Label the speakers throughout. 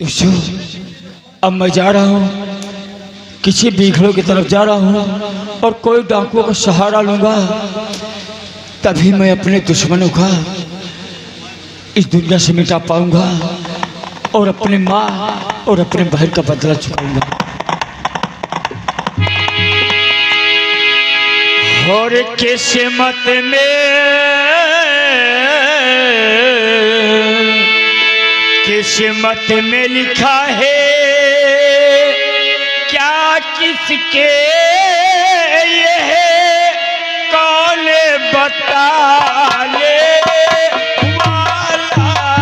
Speaker 1: तो अब मैं जा रहा हूँ, किसी बीघड़ों की तरफ जा रहा हूँ और कोई डाकुओं का सहारा लूँगा, तभी मैं अपने दुश्मनों का इस दुनिया से मिटा पाऊँगा और अपने माँ और अपने बहन का बदला चुकाऊँगा। और किस्मत में लिखा है क्या किसके ये है कौन बता ले वाला है।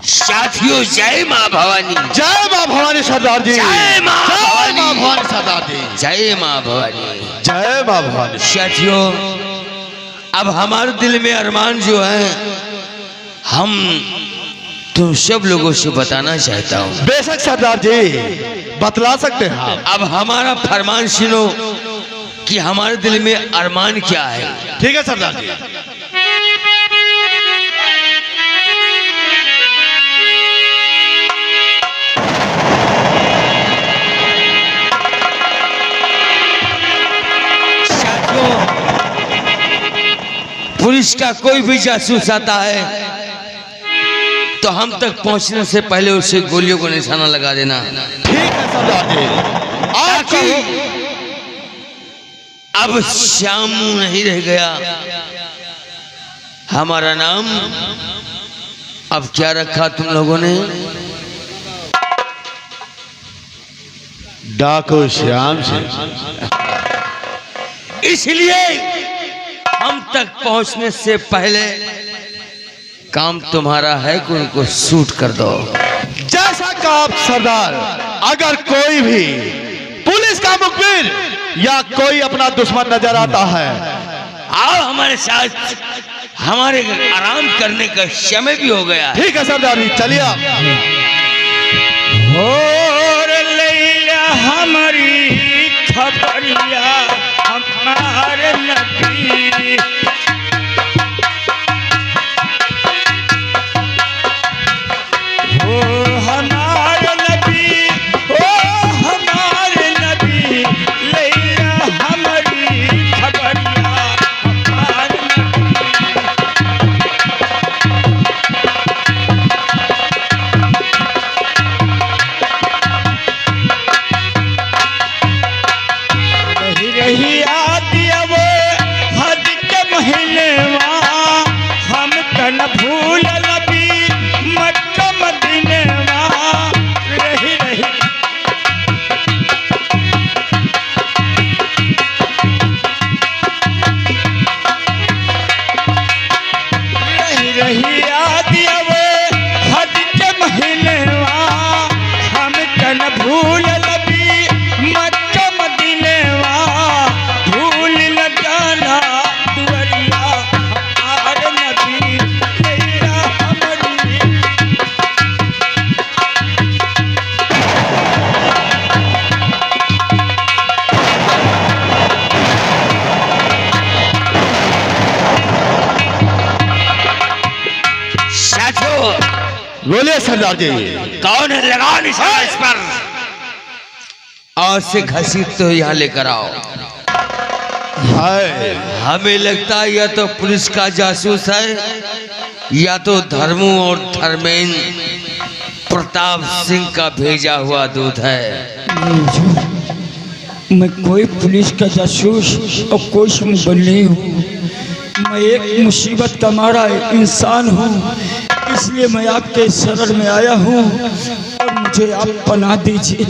Speaker 2: साथियों, जय माँ भवानी।
Speaker 3: जय माँ भवानी सरदार जी।
Speaker 2: जय माँ
Speaker 3: भवानी सरदार जी।
Speaker 2: जय माँ भवानी।
Speaker 3: जय माँ भवानी।
Speaker 2: साथियों, अब हमारे दिल में अरमान जो है हम तुम सब लोगों से बताना चाहता हूँ।
Speaker 3: बेशक सरदार जी, बतला सकते हैं।
Speaker 2: अब हमारा फरमान सुनो कि हमारे दिल में अरमान क्या है।
Speaker 3: ठीक है सरदार जी।
Speaker 2: पुलिस का कोई भी जासूस आता है तो हम तक पहुंचने से पहले उसे गोलियों को निशाना लगा देना।
Speaker 3: ठीक है सरदार जी।
Speaker 2: ताकि अब श्यामू नहीं रह गया। हमारा नाम अब क्या रखा तुम लोगों ने?
Speaker 3: डाकू श्याम सिंह।
Speaker 2: इसलिए हम तक पहुंचने से पहले काम तुम्हारा है कि उनको शूट कर दो।
Speaker 3: जैसा काम सरदार, अगर कोई भी पुलिस का मुखबिर या कोई अपना दुश्मन नजर आता है,
Speaker 2: आओ हमारे साथ, हमारे आराम करने का समय भी हो गया।
Speaker 3: ठीक है सरदार जी, चलिए आप।
Speaker 1: और लैला हमारी खबरिया हमारे नबी, ओ हमारे नबी, ओ हमारे नबी, लैला हमारी खबरिया हमारे नबी।
Speaker 3: सरदार जी।
Speaker 2: कौन है? लगाओ निशाना इस पर और से घसीट तो यहाँ लेकर आओ।
Speaker 3: हाय
Speaker 2: हमें लगता है या तो पुलिस का जासूस है या तो धर्मू और धर्मेंद्र प्रताप सिंह का भेजा हुआ दूत है।
Speaker 1: नहीं हुजूर, मैं कोई पुलिस का जासूस और कोई मुखबिर नहीं हूँ। मैं एक मुसीबत का मारा इंसान हूँ, इसलिए मैं आपके शरण में आया हूँ और मुझे आप पनाह दीजिए।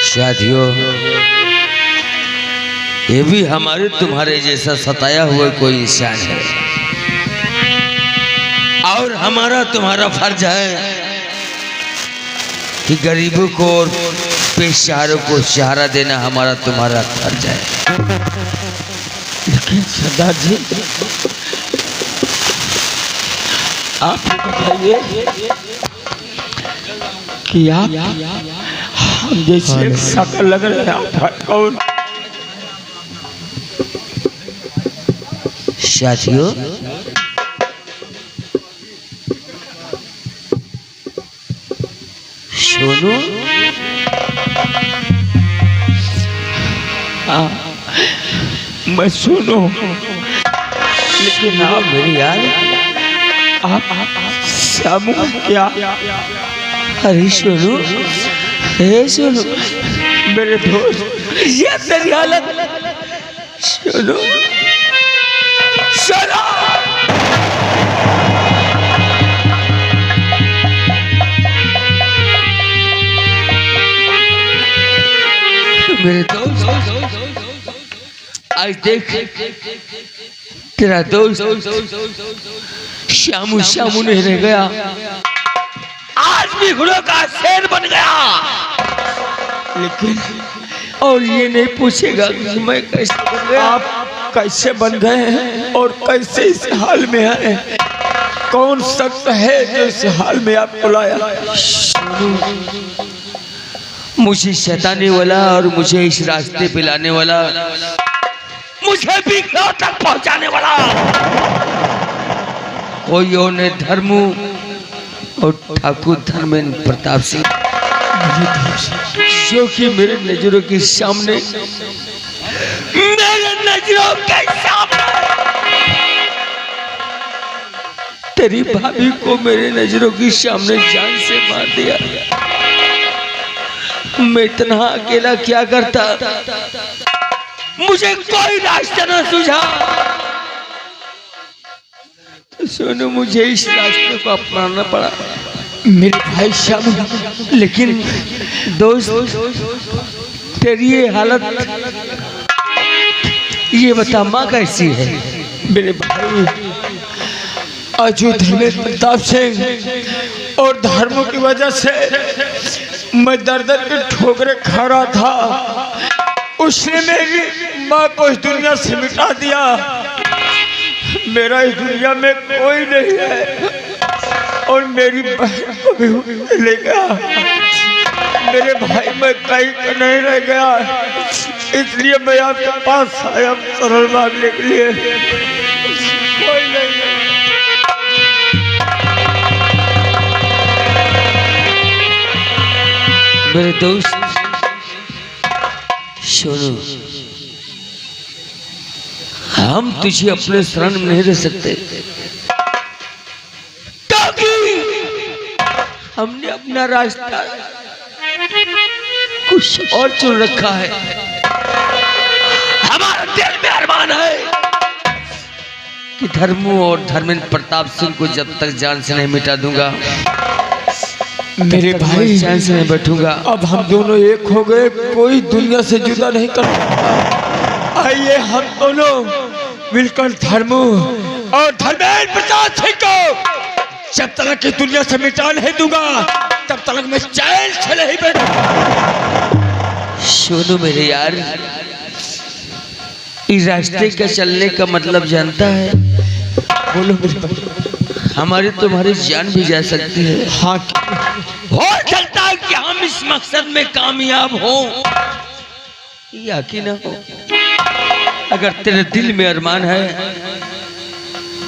Speaker 2: साथियों, ये भी हमारे तुम्हारे जैसा सताया हुआ कोई इंसान है और हमारा तुम्हारा फर्ज है कि गरीबों को और बेसहारों को सहारा देना हमारा तुम्हारा फर्ज है।
Speaker 1: लेकिन सरदार जी, आप बताइए कि आप हम जैसे शकल लग रहे हैं, आप कौन?
Speaker 2: साथियों, सुनो,
Speaker 1: मैं सुनो, लेकिन आप
Speaker 2: मेरी यार,
Speaker 1: आप श्यामू क्या?
Speaker 2: अरे सुनो, हे सुनो
Speaker 1: मेरे दोस्त,
Speaker 2: ये तेरी हालत, सुनो सुनो, मेरे दोस्त, आज देख तेरा दोस्त श्यामू श्यामू नहीं रह गया, आज भी घोड़ों का शेर बन गया।
Speaker 1: लेकिन
Speaker 2: और ये नहीं पूछेगा कि मैं कैसे बन गया।
Speaker 1: आप कैसे बन गए हैं और कैसे इस हाल में आए? कौन शख्स है जो इस हाल में आपको लाया?
Speaker 2: मुझे सताने वाला और मुझे इस रास्ते पे लाने वाला, मुझे भी घर तक पहुंचाने वाला कोई और ने धर्मू और ठाकुर धर्मेंद्र प्रताप सिंह, जो कि मेरे नजरों के सामने, मेरे नजरों के सामने तेरी भाभी को मेरे नजरों के सामने जान से मार दिया। मैं इतना अकेला क्या करता, मुझे कोई रास्ता न सूझा, तो सुनो मुझे इस रास्ते को अपनाना पड़ा।
Speaker 1: मेरे भाई श्यामू,
Speaker 2: लेकिन दोस्त, तेरी ये हालत, ये बता माँ कैसी है?
Speaker 1: मेरे भाई अजू धर्मेंद्र प्रताप सिंह और धर्मों की वजह से मैं दर दर के ठोकरे खा रहा था। उसने मेरी माँ को इस दुनिया से मिटा दिया। मेरा इस दुनिया में कोई नहीं है और मेरी बहन को भी ले गया। मेरे भाई मैं कहीं का नहीं रह गया, इसलिए मैं आपके पास आया शरण मांगने के लिए। कोई नहीं है।
Speaker 2: मेरे दोस्त सुनो, हम तुझे अपने शरण में नहीं रह सकते, क्योंकि हमने अपना रास्ता कुछ और चुन रखा है। हमारा दिल में अरमान है कि धर्मू और धर्मेंद्र प्रताप सिंह को जब तक जान से नहीं मिटा दूंगा,
Speaker 1: मेरे भाई
Speaker 2: चैन से नहीं बैठूंगा।
Speaker 1: अब हम दोनों एक हो गए, कोई दुनिया से जुदा नहीं कर सकता। आइए हम दोनों मिलकर धर्मू और धर्मेंद्र प्रताप सिंह को जब तक की दुनिया से मिटा नहीं दूंगा, तब तक मैं चैन से नहीं बैठूंगा।
Speaker 2: सुनो मेरे यार, इस रास्ते का चलने का मतलब जानता है?
Speaker 1: बोलो मेरे भाई।
Speaker 2: हमारी तुम्हारी जान भी जा सकती है।
Speaker 1: हाँ,
Speaker 2: हो सकता है कि हम इस मकसद में कामयाब हो या कि ना हो। अगर तेरे दिल में अरमान है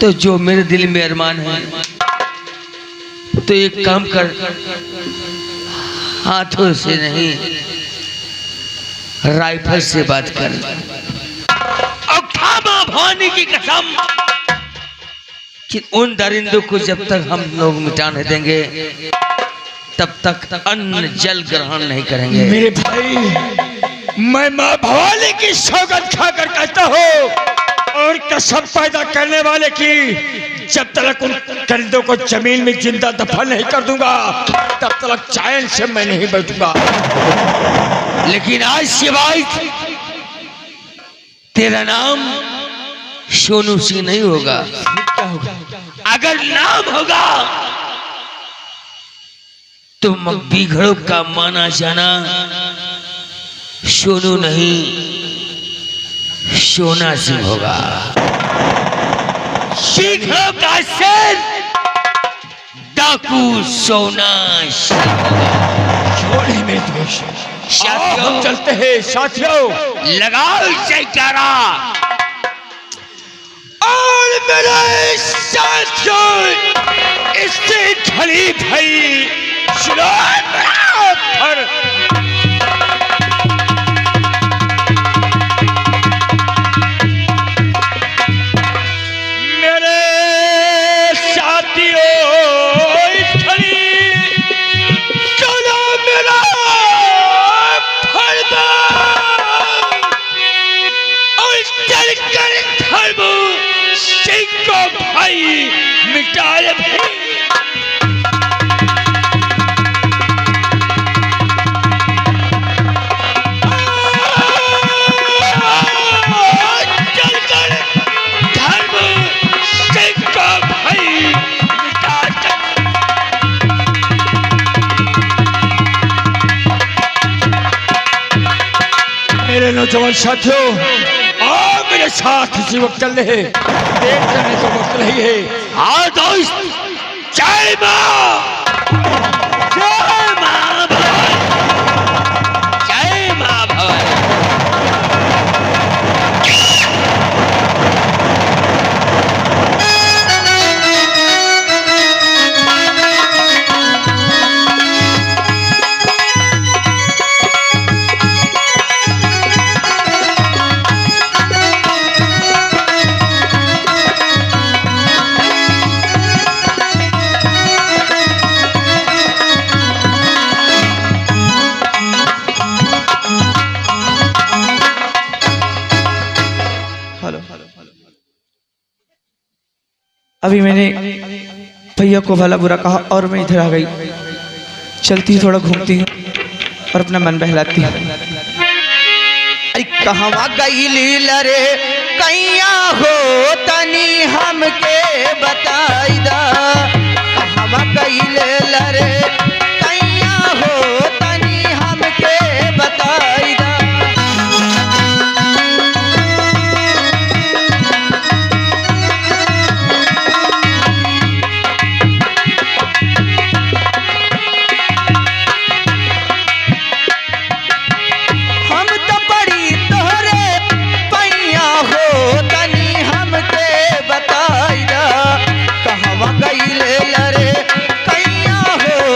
Speaker 2: तो जो मेरे दिल में अरमान है तो एक काम कर, हाथों से नहीं राइफल से बात कर। और खा मां भवानी की कसम कि उन दरिंदों को जब तक हम लोग मिटाने देंगे तब तक अन्न जल ग्रहण नहीं करेंगे।
Speaker 1: मेरे भाई, मैं माँ भवानी की सौगंध खाकर कहता हूँ और कसम पैदा करने वाले की, जब तक उन दरिंदों को जमीन में जिंदा दफन नहीं कर दूंगा तब तक चैन से मैं नहीं बैठूंगा।
Speaker 2: लेकिन आज के बाद तेरा नाम सोनू सिंह नहीं होगा।
Speaker 1: क्या होगा?
Speaker 2: अगर नाम होगा तो बिघड़ों का माना जाना सोनू नहीं सोना सिंह होगा। बिघड़ों का शेर डाकू सोना सिंह होगा।
Speaker 1: छोड़े में दोष।
Speaker 2: साथियों,
Speaker 1: हम चलते हैं साथियों,
Speaker 2: लगाओ जयकारा।
Speaker 1: और मेरे साथियों, इससे खली भाई मेरे साथियों, इस खली चलो मेरा फरदा और चलकर धर्म सिंह को भाई मिटाए भाई। मेरे नौजवान साथियों, आओ मेरे साथ इसी वक्त चल रहे, देर करने का वक्त नहीं है।
Speaker 2: आओ दोस्त, जय मां, जय मां भवानी, जय मां भवानी।
Speaker 4: अभी मैंने भैया को भला बुरा कहा और मैं इधर आ गई। चलती हूँ, थोड़ा घूमती हूँ और अपना मन बहलाती हूँ। अरे कहवा गई रे कैया हो तनी हमके बताई दा। कहवा गई रे कैया हो तनी हमके बताई दा। कहवा गई रे कैया हो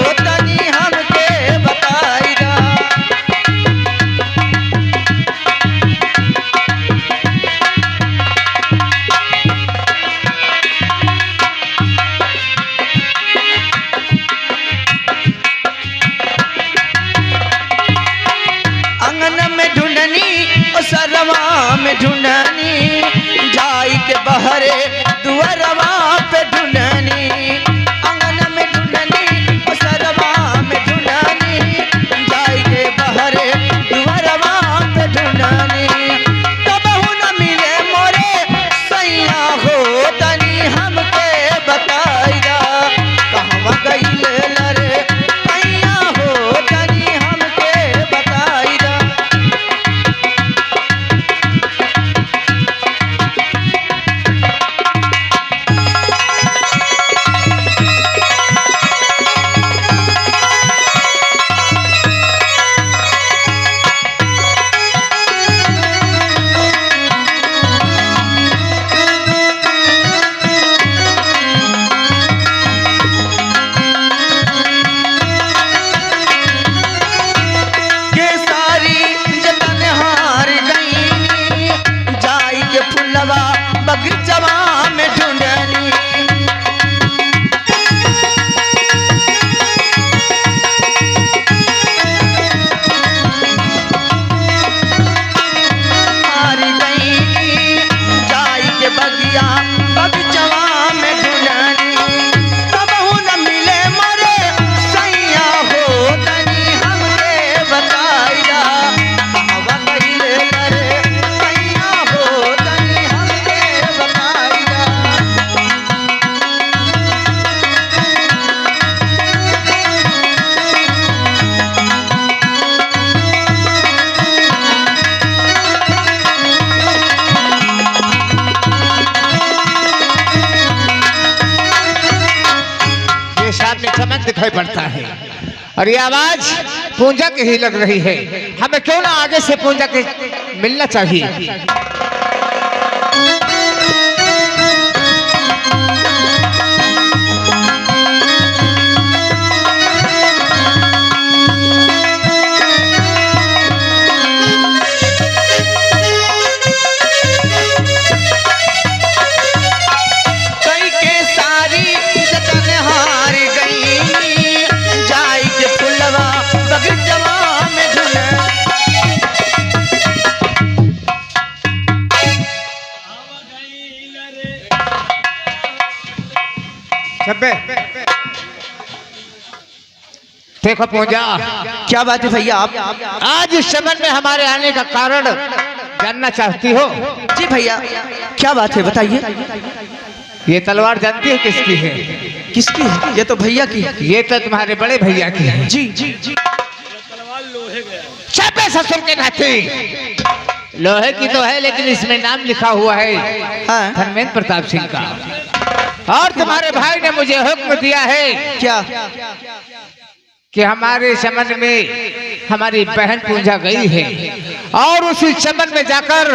Speaker 5: सामने चमक दिखाई पड़ता है और ये आवाज पूंजा की ही लग रही है। हमें क्यों ना आगे से पूंजा के मिलना चाहिए। देखो पूजा,
Speaker 4: क्या बात है भैया? आप
Speaker 5: आज इस शबन में हमारे आने का कारण जानना चाहती हो?
Speaker 4: जी भैया, क्या बात है बताइए।
Speaker 5: ये तलवार जानती है किसकी है?
Speaker 4: किसकी है? ये तो भैया की है।
Speaker 5: ये तो तुम्हारे बड़े भैया की है।
Speaker 4: जी जी जी।
Speaker 5: छपे ससुर के नाते लोहे की तो है, लेकिन इसमें नाम लिखा हुआ है
Speaker 4: हाँ।
Speaker 5: धर्मेंद्र प्रताप सिंह का। और तुम्हारे भाई ने मुझे हुक्म दिया है
Speaker 4: क्या?
Speaker 5: कि हमारे चमन में हमारी बहन पूंजा गई है और उसी चमन में जाकर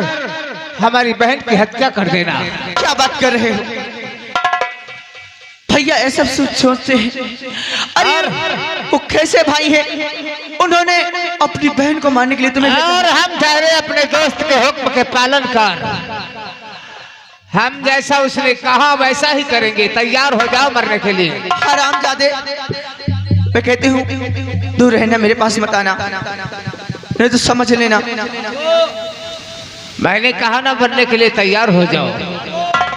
Speaker 5: हमारी बहन की हत्या कर देना।
Speaker 4: क्या बात कर रहे हो भैया? ऐसा सोचते हैं? अरे वो कैसे भाई है? उन्होंने अपनी बहन को मारने के लिए तुम्हें
Speaker 5: और हम ठहरे अपने दोस्त के हुक्म के पालन कर। हम जैसा उसने कहा वैसा ही करेंगे। तैयार हो जाओ मरने के लिए।
Speaker 4: हरामजादे, मैं कहती हूँ दूर रहना, मेरे पास मत आना, नहीं तो समझ लेना।
Speaker 5: मैंने कहा ना मरने के लिए तैयार हो जाओ।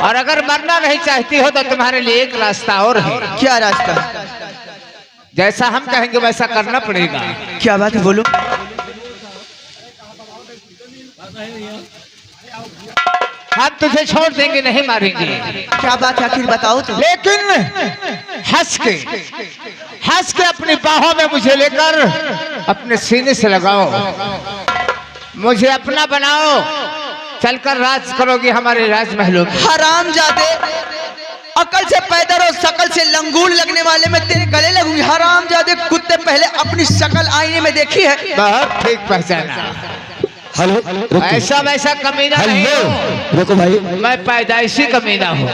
Speaker 5: और अगर मरना नहीं चाहती हो तो तुम्हारे लिए एक रास्ता और है।
Speaker 4: क्या रास्ता?
Speaker 5: जैसा हम कहेंगे वैसा करना पड़ेगा।
Speaker 4: क्या बात है? बोलो।
Speaker 5: हम तुझे छोड़ देंगे, नहीं मारेंगे।
Speaker 4: क्या बात है? आखिर बताओ तो।
Speaker 5: लेकिन हंस के अपनी बाहों में मुझे लेकर अपने सीने से लगाओ, मुझे अपना बनाओ, चलकर राज करोगे हमारे राजमहलों में।
Speaker 4: हरामजादे, अकल से पैदा और शकल से लंगूर लगने वाले में तेरे गले लगूंगी। हरामजादे कुत्ते, पहले अपनी शक्ल आईने में देखी है?
Speaker 5: बहुत ठीक पहचाना।
Speaker 1: हेलो,
Speaker 5: ऐसा वैसा कमीना नहीं हूँ,
Speaker 1: रुको भाई,
Speaker 5: मैं पैदाइशी कमीना हूँ।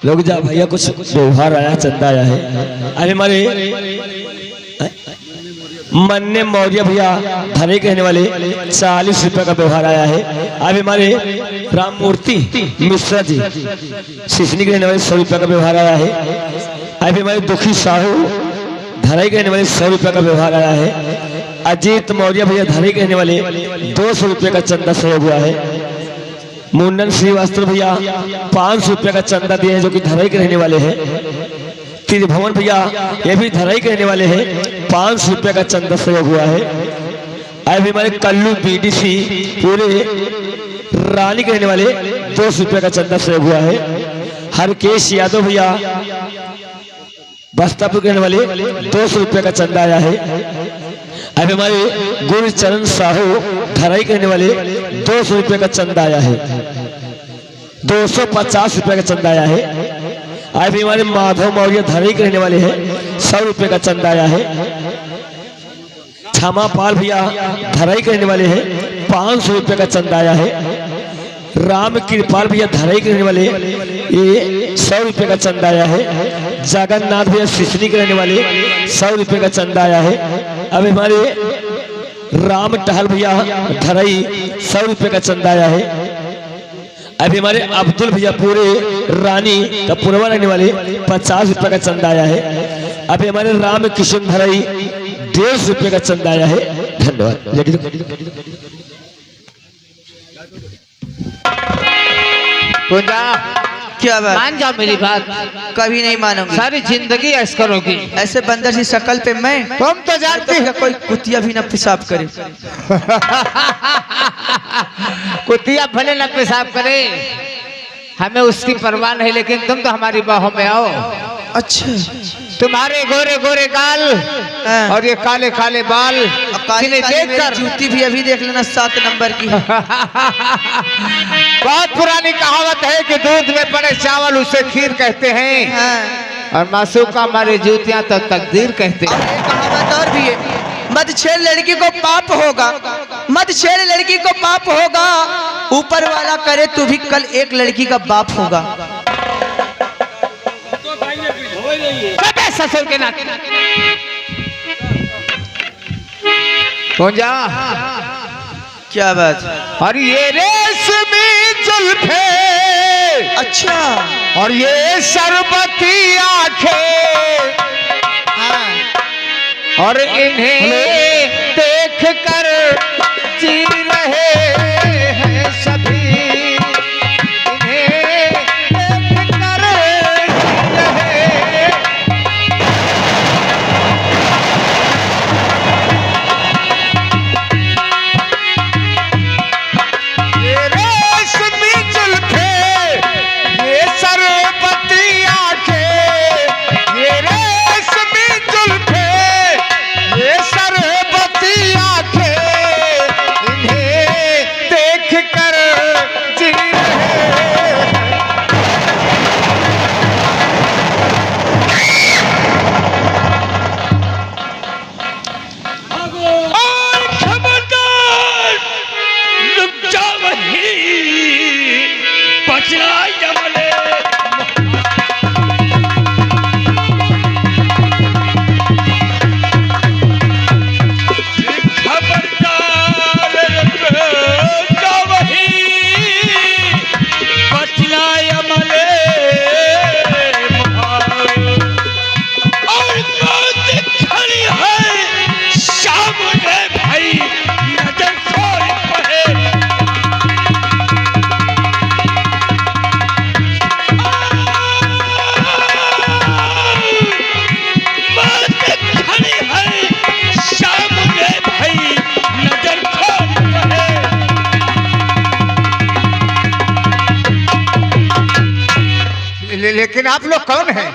Speaker 1: लोग जा भैया, कुछ व्यवहार आया, चंदा आया है। अरे हमारे मन्ने मौर्य भैया धरे कहने वाले 40 रुपए का व्यवहार आया है। अभी हमारे राम मूर्ति मिश्रा जी सिसनी के रहने वाले 100 रुपए का व्यवहार आया है। अभी हमारे दुखी साहू धराई कहने वाले 100 रुपए का व्यवहार आया है। अजीत मौर्य भैया धरे कहने वाले 200 रुपए का चंदा सहयोग हुआ है। मुंडन श्रीवास्तव भैया 500 रुपए का चंदा दिए हैं, जो कि धराई के रहने वाले हैं। त्रिभुवन भैया ये भी धराई के रहने वाले हैं, 500 रुपए का चंदा सहयोग हुआ है। अभी हमारे कल्लू बीडीसी पूरे रानी के रहने वाले 200 रुपए का चंदा सहयोग हुआ है। हरकेश यादव भैया बस्तापुर के रहने वाले 200 रुपए का चंदा आया है। अभी हमारे गुरुचरण साहू धराई के रहने वाले 200 रुपए का चंदा आया है। 250 रुपए का चंदा आया है। अभी हमारे माधव मौर्य धराई के रहने वाले हैं, 100 रुपए का चंदा आया है। क्षमा पाल भैया धराई के रहने वाले हैं, 500 रुपए का चंदा आया है। राम कृपाल भैया धराई के रहने वाले, ये 100 रुपए का चंदा आया है। जगन्नाथ भैया सिसनी के रहने वाले 100 रुपए का चंदा आया है। अब हमारे राम टहल भैया धराई 100 रुपए का चंदा आया है। अभी हमारे अब्दुल भैया पूरे रानी का पुरवा रहने वाले 50 रुपए का चंदा आया है। अभी हमारे राम किशन धराई 150 रुपए का चंदा आया है। धन्यवाद।
Speaker 5: पूजा,
Speaker 4: क्या बात?
Speaker 5: मान जाओ मेरी बात।
Speaker 4: कभी नहीं मानूंगी।
Speaker 5: सारी जिंदगी ऐश करोगी।
Speaker 4: ऐसे बंदर सी शक्ल पे मैं,
Speaker 5: तुम तो जानती हो
Speaker 4: कोई कुतिया भी न पेशाब करे।
Speaker 5: कुतिया भले न पेशाब करे, हमें उसकी परवाह नहीं, लेकिन तुम तो हमारी बाहों में आओ।
Speaker 4: अच्छा,
Speaker 5: तुम्हारे गोरे गोरे गाल और ये काले काले बाल,
Speaker 4: काली काली मेरी
Speaker 5: देखकर
Speaker 4: जूती भी अभी देख लेना 7 नंबर की।
Speaker 5: बहुत पुरानी कहावत है कि दूध में पड़े चावल उसे खीर कहते हैं।
Speaker 4: हाँ।
Speaker 5: और मासूम का हमारे जूतियां तो तकदीर कहते
Speaker 4: और
Speaker 5: हैं।
Speaker 4: एक कहावत और भी है, मत छेड़ लड़की को पाप होगा, मत छेड़ लड़की को पाप होगा, ऊपर वाला करे तू भी कल एक लड़की का बाप होगा।
Speaker 5: चुप है ससुर के नाते। पूंजा
Speaker 4: क्या बात?
Speaker 5: और ये रेशमी जुल्फे,
Speaker 4: अच्छा
Speaker 5: और ये शरबती आंखें, और इन्हें देख कर जी रहे हैं सभी, इन्हें देख कर जी रहे। ये रेशमी जुल्फे, ये शरबती आंखें, ये रेशमी जुल्फे, ये शरबती आंखें, इन्हें देख कर जी रहे।
Speaker 1: और खबरदार, रुक जा वहीं, बचना जमले। खबरदार, रुक जा वहीं, बचना जमले। और मौत खड़ी है सामने भाई, नजर खोल पड़े। मौत खड़ी है सामने भाई, नजर खोल पड़े।
Speaker 5: लेकिन आप लोग कौन हैं?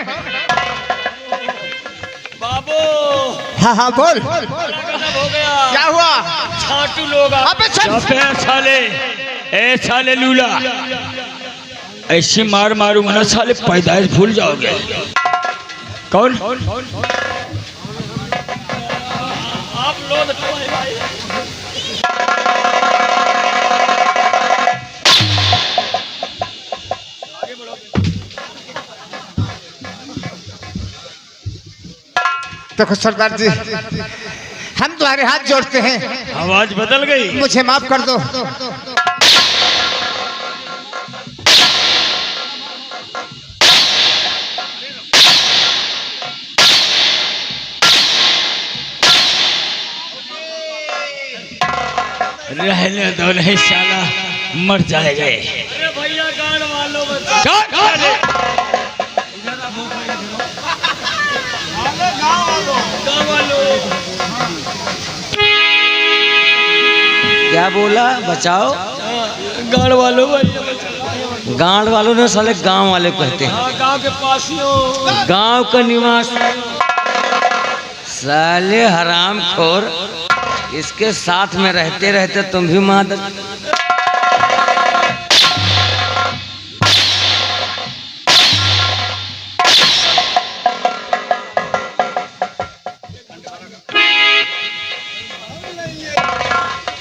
Speaker 1: बाबू
Speaker 5: हाँ हाँ बोल,
Speaker 1: हो गया,
Speaker 5: क्या हुआ?
Speaker 1: छाटू लोग
Speaker 5: अबे चल।
Speaker 1: साले, ए साले लूला, ऐसी मार मारूंगा ना साले पैदाइश भूल जाओगे। कौन? आप लोग
Speaker 5: देखो सरदार जी, हम तुम्हारे हाथ जोड़ते हैं,
Speaker 1: आवाज बदल गई।
Speaker 5: मुझे माफ कर दो।
Speaker 1: रहने दो, नहीं साला मर जाएगा। भैया गाड़ वालों
Speaker 2: क्या बोला? बचाओ।
Speaker 1: गाड़ वालों,
Speaker 2: गांव वालों ने साले गांव वाले कहते हैं,
Speaker 1: गांव के पास ही हो।
Speaker 2: गांव का निवास। साले हराम खोर, इसके साथ में रहते रहते तुम भी मादक।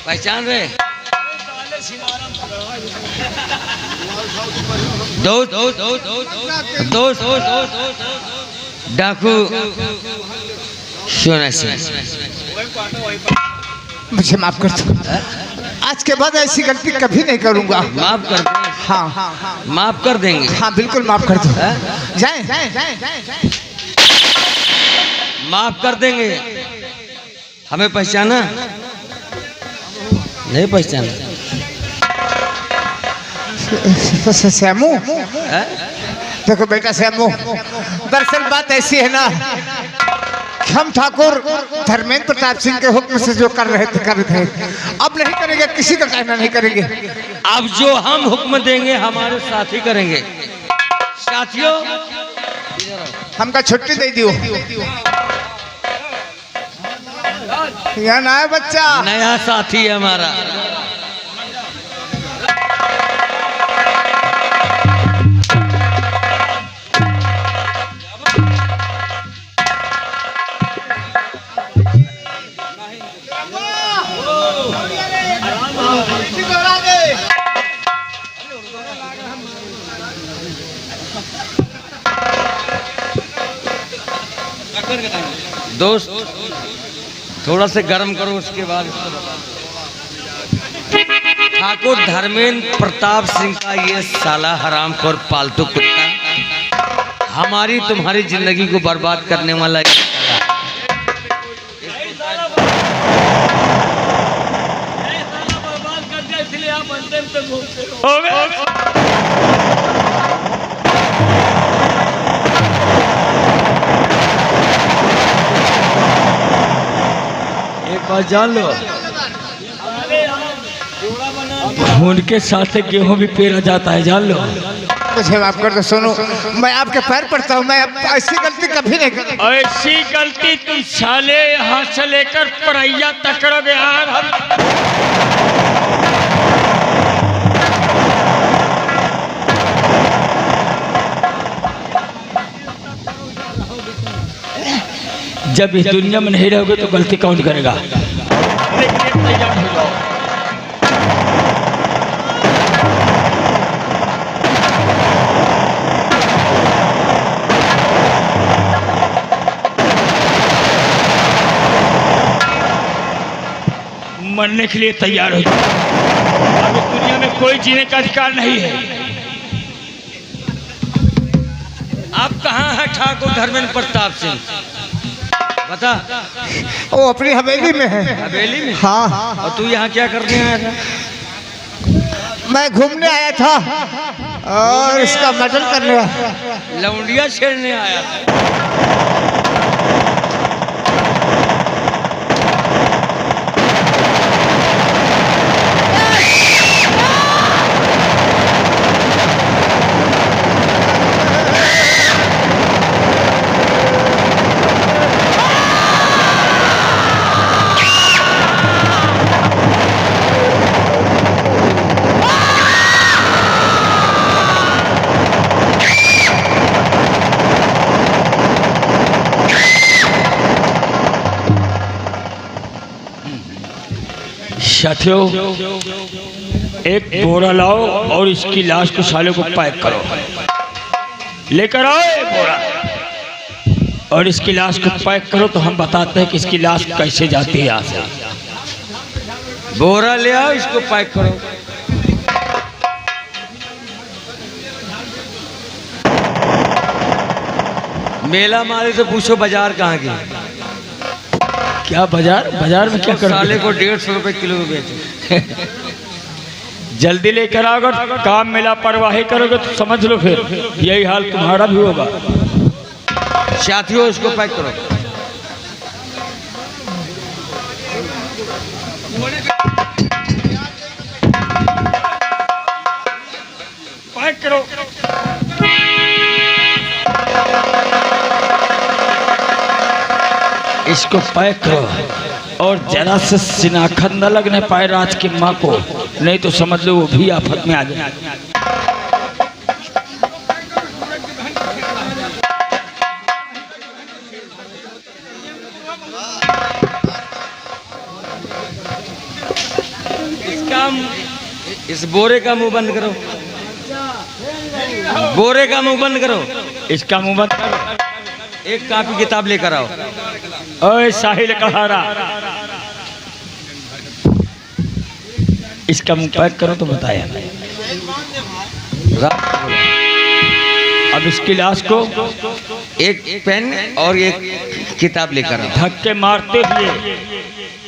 Speaker 2: पहचान रहे? दोस्त डाकू सोना सिंह।
Speaker 5: मुझे माफ कर दो, आज के बाद ऐसी गलती कभी नहीं करूंगा।
Speaker 2: माफ कर देंगे।
Speaker 5: हाँ
Speaker 2: माफ कर देंगे।
Speaker 5: हाँ बिल्कुल माफ कर दो।
Speaker 2: हाँ?
Speaker 5: जाए
Speaker 2: माफ कर देंगे। हमें पहचाना? नहीं पहचाना?
Speaker 5: श्यामू,
Speaker 2: हाँ?
Speaker 5: देखो बेटा श्यामू, दरअसल बात ऐसी है ना, हम ठाकुर धर्मेंद्र प्रताप सिंह के हुक्म से जो कर रहे थे, अब नहीं करेंगे, किसी का कहना नहीं करेंगे।
Speaker 2: अब जो हम हुक्म देंगे हमारे साथी करेंगे। साथियों,
Speaker 5: हमका छुट्टी दे दियो। यहाँ ना है बच्चा,
Speaker 2: नया साथी है हमारा। दोस्त थोड़ा से गर्म करो, उसके बाद ठाकुर धर्मेंद्र प्रताप सिंह का ये साला हरामखोर पालतू कुत्ता हमारी तुम्हारी जिंदगी को बर्बाद करने वाला
Speaker 1: एक बात जान लो, खून के साथ गेहूं भी पेरा जाता है, जान लो।
Speaker 5: मुझे माफ कर दो सोनू, मैं आपके पैर पड़ता हूँ, मैं ऐसी गलती कभी नहीं करूँगा।
Speaker 1: ऐसी गलती तुम साले यहाँ से लेकर परैया तक करोगे यार। जब इस दुनिया में नहीं रहोगे तो गलती कौन करेगा? तैयार हो जाओ। मरने के लिए तैयार हो जाओ। अब इस दुनिया में कोई जीने का अधिकार नहीं है।
Speaker 2: आप कहाँ हैं ठाकुर धर्मेंद्र प्रताप सिंह? बता।
Speaker 5: वो अपनी हवेली में है।
Speaker 2: हवेली में?
Speaker 5: हाँ।
Speaker 2: और तू यहाँ क्या करने आया था?
Speaker 5: मैं घूमने आया था और इसका मर्डर करने आया।
Speaker 2: लौंडिया छेड़ने आया था।
Speaker 1: साथियों, एक बोरा लाओ और इसकी लाश को साले को पैक करो। लेकर आओ एक बोरा और इसकी लाश को पैक करो, तो हम बताते हैं कि इसकी लाश कैसे जाती है यहाँ से।
Speaker 2: बोरा ले आओ, इसको पैक करो। मेला माले से पूछो बाजार कहाँ की?
Speaker 1: क्या बाजार? बाजार में क्या कर?
Speaker 2: साले को 150 रुपए किलो में बेचो।
Speaker 1: जल्दी लेकर आओ। अगर काम में लापरवाही करोगे तो समझ लो फिर यही हाल तुम्हारा भी होगा।
Speaker 2: साथियों, इसको पैक करो।
Speaker 1: पैक करो। इसको पैक करो और जरा से सिनाखत न लगने पाए राज की माँ को, नहीं तो समझ लो वो भी आफत में आ जाए।
Speaker 2: इस बोरे का मुंह बंद करो। बोरे का मुंह बंद करो।
Speaker 1: इसका मुंह बंद करो।
Speaker 2: एक कॉपी किताब लेकर आओ।
Speaker 1: ओए साहिल कहारा, इसका मुंह पैक करो तो बताया। अब इसकी लाश को
Speaker 2: एक पेन और एक किताब लेकर आओ।
Speaker 1: धक्के मारते हुए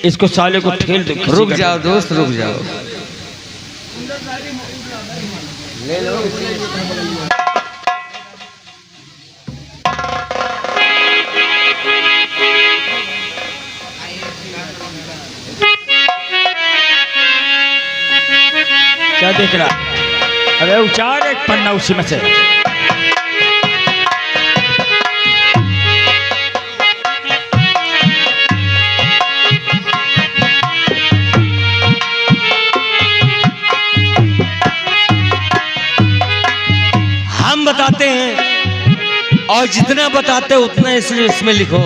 Speaker 1: इसको साले को ठेल दो।
Speaker 2: रुक जाओ दोस्त, रुक जाओ। ले लो।
Speaker 1: क्या देख रहा? अरे उचार एक पन्ना उसी में से।
Speaker 2: हम बताते हैं और जितना बताते उतना इसलिए इसमें लिखो।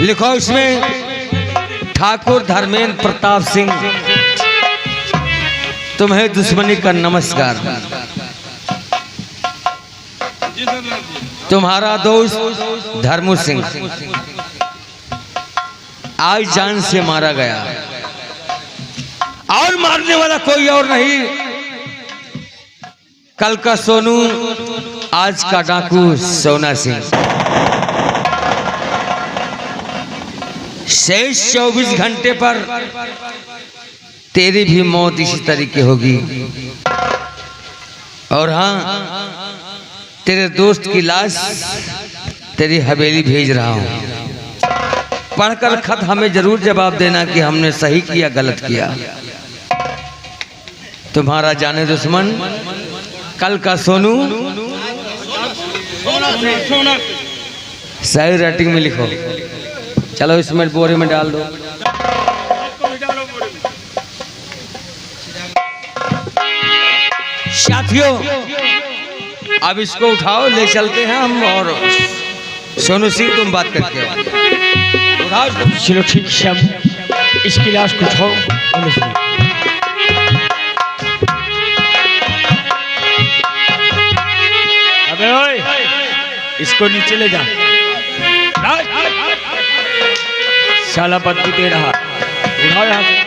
Speaker 2: लिखो इसमें ठाकुर धर्मेंद्र प्रताप सिंह, तुम्हें दुश्मनी का नमस्कार। तुम्हारा दोस्त धर्मू सिंह आज जान से मारा गया और मारने वाला कोई और नहीं, कल का सोनू आज का डाकू सोना सिंह। शेष 24 घंटे पर तेरी भी मौत इसी तरीके होगी। और हाँ, तेरे दोस्त की लाश तेरी हवेली भेज रहा हूं। पढ़कर खत हमें जरूर जवाब देना कि हमने सही किया गलत किया। तुम्हारा जाने दुश्मन कल का सोनू। सही राइटिंग में लिखो। चलो इसमें बोरे में डाल दो। साथियों, अब इसको उठाओ, ले चलते हैं हम। और सोनू सिंह तुम बात करके उठाओ।
Speaker 1: चलो ठीक है, इसकी लाश को उठाओ। अबे ओए, इसको नीचे ले जा। साला बदबू दे रहा, उठाओ यहाँ से।